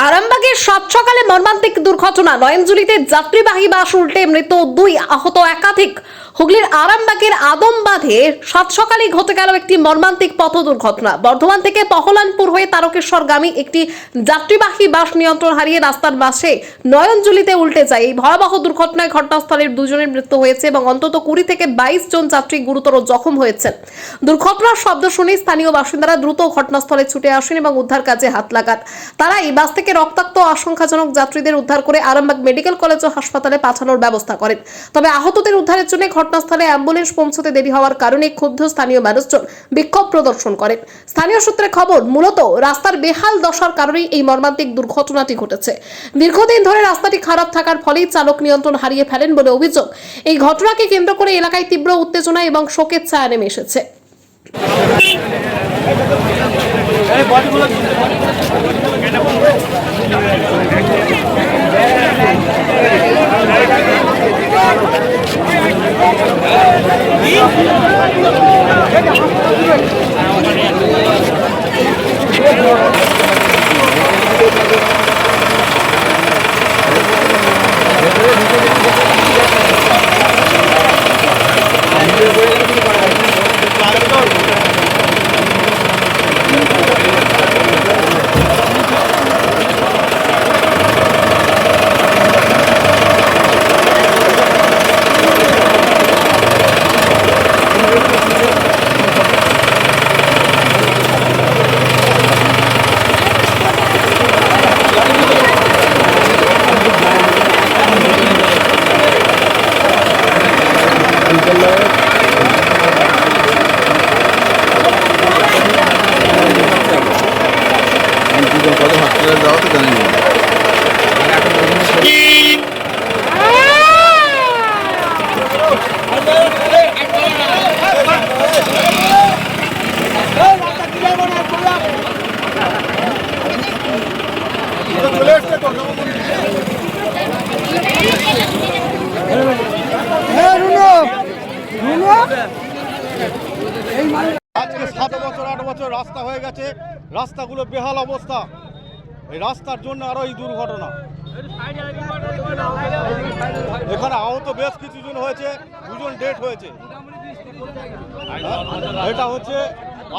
আরামবাগের সাত সকালে মর্মান্তিক দুর্ঘটনা। নয়নজুলিতে যাত্রীবাহী বাস উল্টে মৃত দুই, আহত একাধিক। হুগলির আরামবাগের আদমবাঁধে সাত সকালে ঘটে গেল একটি মর্মান্তিক পথ দুর্ঘটনা। বর্ধমান থেকে পহলানপুর হয়ে তারকেশ্বরগামী একটি যাত্রীবাহী বাস নিয়ন্ত্রণ হারিয়ে রাস্তার পাশে নয়নজুলিতে উল্টে যায়। এই ভয়াবহ দুর্ঘটনায় ঘটনাস্থলের দুজনের মৃত্যু হয়েছে এবং অন্তত 20 থেকে 22 জন যাত্রী গুরুতর জখম হয়েছেন। দুর্ঘটনার শব্দ শুনে স্থানীয় বাসিন্দারা দ্রুত ঘটনাস্থলে ছুটে আসেন এবং উদ্ধার কাজে হাত লাগান। তারা এই বাস থেকে রক্তাক্ত আশঙ্কাজনক যাত্রীদের উদ্ধার করে আরামবাগ মেডিকেল কলেজ ও হাসপাতালে পাঠানোর ব্যবস্থা করেন। তবে আহতদের উদ্ধারের জন্য ঘটনাস্থলে অ্যাম্বুলেন্স পৌঁছতে দেরি হওয়ার কারণে ক্ষুব্ধ স্থানীয় মানুষজন বিক্ষোভ প্রদর্শন করেন। স্থানীয় সূত্রে খবর, মূলত রাস্তার বেহাল দশার কারণেই এই মর্মান্তিক দুর্ঘটনাটি ঘটেছে। দীর্ঘদিন ধরে রাস্তাটি খারাপ থাকার ফলেই চালক নিয়ন্ত্রণ হারিয়ে ফেলেন বলে অভিযোগ। এই ঘটনাকে কেন্দ্র করে এলাকায় তীব্র উত্তেজনা এবং শোকের ছায়া নেমে এসেছে। আজকে 7 বছর 8 বছর রাস্তা হয়ে গেছে, রাস্তাগুলো বেহাল অবস্থা। এই রাস্তার জন্য আরো এই দুর্ঘটনা। এখানে আহত বেশ কিছু জন হয়েছে, 2 জন ডেথ হয়েছে। এটা হচ্ছে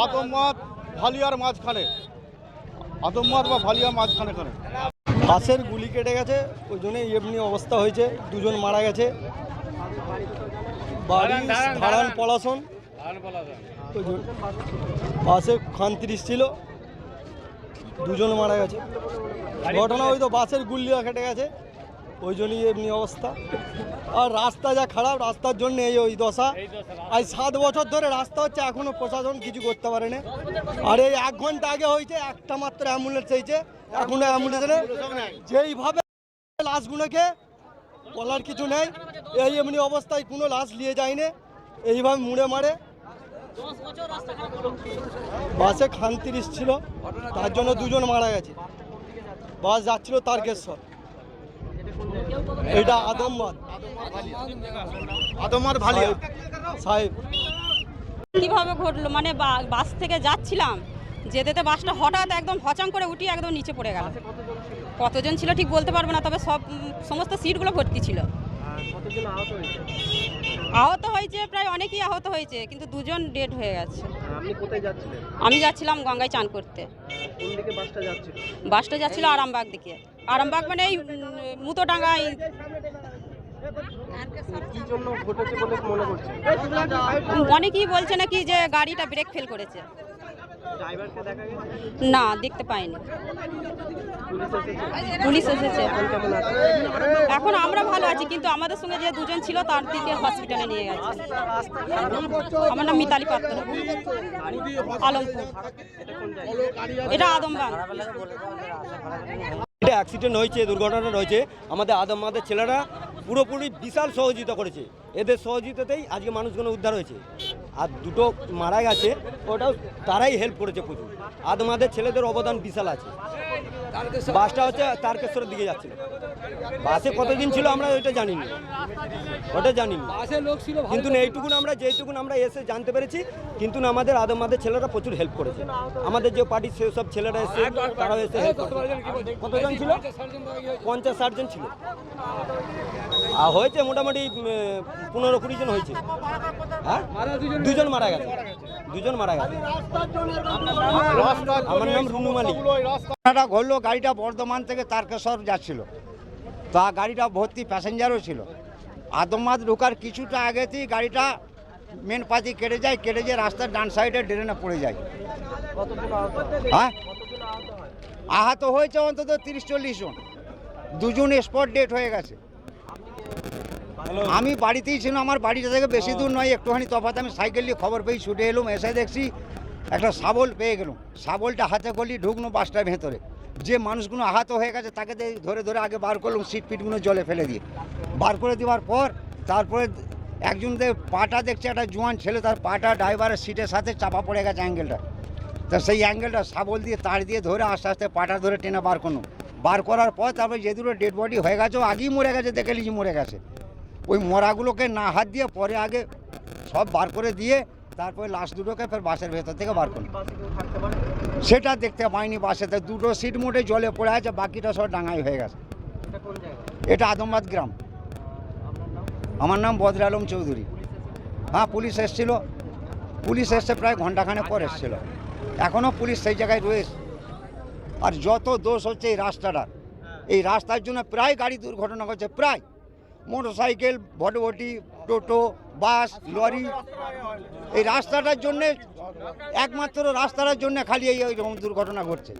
আদমবাঁধ ভালিয়ার মাঝখানে, আদমবাঁধ বা ভালিয়ার মাঝখানে। বাসের গুলি কেটে গেছে, ওই জন্যই এমনি অবস্থা হয়েছে। 2 জন মারা গেছে। বাড়ি ধারান পলাশন। বাসে খান 30 ছিল, 2 জন মারা গেছে। ঘটনা ওই তো বাসের গুল্লি কেটে গেছে, ওই জন্যই এমনি অবস্থা। আর রাস্তা যা খারাপ, রাস্তার জন্য এই ওই দশা। আজ 7 বছর ধরে রাস্তা হচ্ছে, এখনো প্রশাসন কিছু করতে পারেনি। আর এই 1 ঘন্টা আগে হয়েছে, একটা মাত্র অ্যাম্বুলেন্স হয়েছে, এখনো অ্যাম্বুলেন্স নেই। যেইভাবে লাশগুলোকে বলার কিছু নেই, এই এমনি অবস্থায় কোনো লাশ নিয়ে যায়নি, এইভাবে মুড়ে মারে। বাসে খান 30 ছিল, তার জন্য 2 জন মারা গেছে। বাস যাচ্ছিল তারকেশ্বর। এটা আদমবাঁধ ভালিয়া সাহেব। কিভাবে ঘটলো মানে বাস থেকে যাচ্ছিলাম, যেতে বাসটা হঠাৎ একদম হচাং করে উঠিয়ে একদম নিচে পড়ে গেল। কতজন ছিল ঠিক বলতে পারবো না, তবে সমস্ত সিটগুলো ভর্তি ছিল। আহত হয়েছে প্রায় অনেকেই আহত হয়েছে, কিন্তু 2 জন ডেড হয়ে গেছে। আপনি কোথায় যাচ্ছিলেন? আমি যাচ্ছিলাম গঙ্গায় চান করতে। কোন দিকে বাসটা যাচ্ছিল? বাসটা যাচ্ছিল আরামবাগ দিকে। আরামবাগ মানে এই মুতোডাঙ্গায়। কি জন্য ঘটেছে বলে মনে করছেন? অনেকেই বলছে নাকি যে গাড়িটা ব্রেক ফেল করেছে। ড্রাইভারকে দেখা গেছে? না, দেখতে পাইনি। পুলিশ এসেছে? পুলিশ এসেছে। এখন কেমন আছে? এখন আমরা ভালো আছি, কিন্তু আমাদের সঙ্গে যে 2 জন ছিল তার দিকে হসপিটালে নিয়ে গেছে। আমার নাম মিতালি পাত্র, আলমপুর। এটা আদমবাগ। এটা অ্যাক্সিডেন্ট হয়েছে, দুর্ঘটনা হয়েছে। আমাদের আদমবাঁধের ছেলেরা পুরোপুরি বিশাল সহযোগিতা করেছে। এদের সহযোগিতাতেই আজকে মানুষগুলো উদ্ধার হয়েছে। আর 2টো মারা গেছে, ওটাও তারাই হেল্প করেছে প্রচুর। আদমবাঁধের ছেলেদের অবদান বিশাল আছে। বাসটা হচ্ছে তারকেশ্বরের দিকে যাচ্ছিল। বাসে কতদিন ছিল আমরা ওইটা জানি না, কিন্তু এইটুকুন আমরা যেটুকুন আমরা এসে জানতে পেরেছি, কিন্তু আমাদের আদমবাদের ছেলেরা প্রচুর হেল্প করেছে। আমাদের যে পার্টির সেসব ছেলেরা এসে তারাও এসে হেল্প করেছে। কতজন ছিল? 50-60 জন ছিল। আর হয়েছে মোটামুটি 15-20 জন হয়েছে। হ্যাঁ, 2 জন মারা গেছে। আমার নাম রুনু মালিক। ঘটনাটা ঘটলো, গাড়িটা বর্ধমান থেকে তারকেশ্বর যাচ্ছিল, তা গাড়িটা ভর্তি প্যাসেঞ্জারও ছিল। আদমবাদ ঢোকার কিছুটা আগেতেই গাড়িটা মেন পাতি কেটে যায় রাস্তার ডান সাইডে ড্রেনে পড়ে যায়। হ্যাঁ, আহত হয়েছে অন্তত 30-40 জন, 2 জন স্পট ডেট হয়ে গেছে। আমি বাড়িতেই ছিলাম, আমার বাড়িটা থেকে বেশি দূর নয়, একটুখানি তফাৎ। আমি সাইকেল নিয়ে খবর পেয়ে ছুটে এলাম, এসে দেখছি একটা শাবল পেয়ে গেলাম। শাবলটা হাতে করলি ঢুকলো বাসটার ভেতরে। যে মানুষগুলো আহত হয়ে গেছে তাকে ধরে আগে বার করলাম, সিট পিটগুলো জলে ফেলে দিয়ে। বার করে দেওয়ার পর তারপরে একজনদের পাটা দেখছে, একটা জোয়ান ছেলে, তার পাটা ড্রাইভারের সিটের সাথে চাপা পড়ে গেছে অ্যাঙ্গেলটা। তা সেই অ্যাঙ্গেলটা শাবল দিয়ে তার দিয়ে ধরে আস্তে আস্তে পাটা ধরে টেনে বার করলো। বার করার পর তারপরে যে দুটো ডেড বডি হয়ে গেছে, ও আগেই মরে গেছে, দেখে নিয়েছি মরে গেছে। ওই মরাগুলোকে না হাত দিয়ে পরে আগে সব বার করে দিয়ে তারপরে লাশ দুটোকে ফের বাসের ভেতর থেকে বার করলো। সেটা দেখতে পাইনি। বাসেতে 2টো সিট মোটে জলে পড়ে আছে, বাকিটা সব ডাঙাই হয়ে গেছে। এটা আদমবাদ গ্রাম। আমার নাম বদর আলম চৌধুরী। হ্যাঁ, পুলিশ এসছে প্রায় ঘন্টাখানেক পর এসেছিল। এখনও পুলিশ সেই জায়গায় রয়েছে। আর যত দোষ হচ্ছে এই রাস্তার জন্য প্রায় গাড়ি দুর্ঘটনা হচ্ছে, প্রায় মোটরসাইকেল, ভটভটি, টোটো, বাস, লরি। এই রাস্তাটার জন্যে, একমাত্র রাস্তাটার জন্য খালি এই রকম দুর্ঘটনা ঘটছে।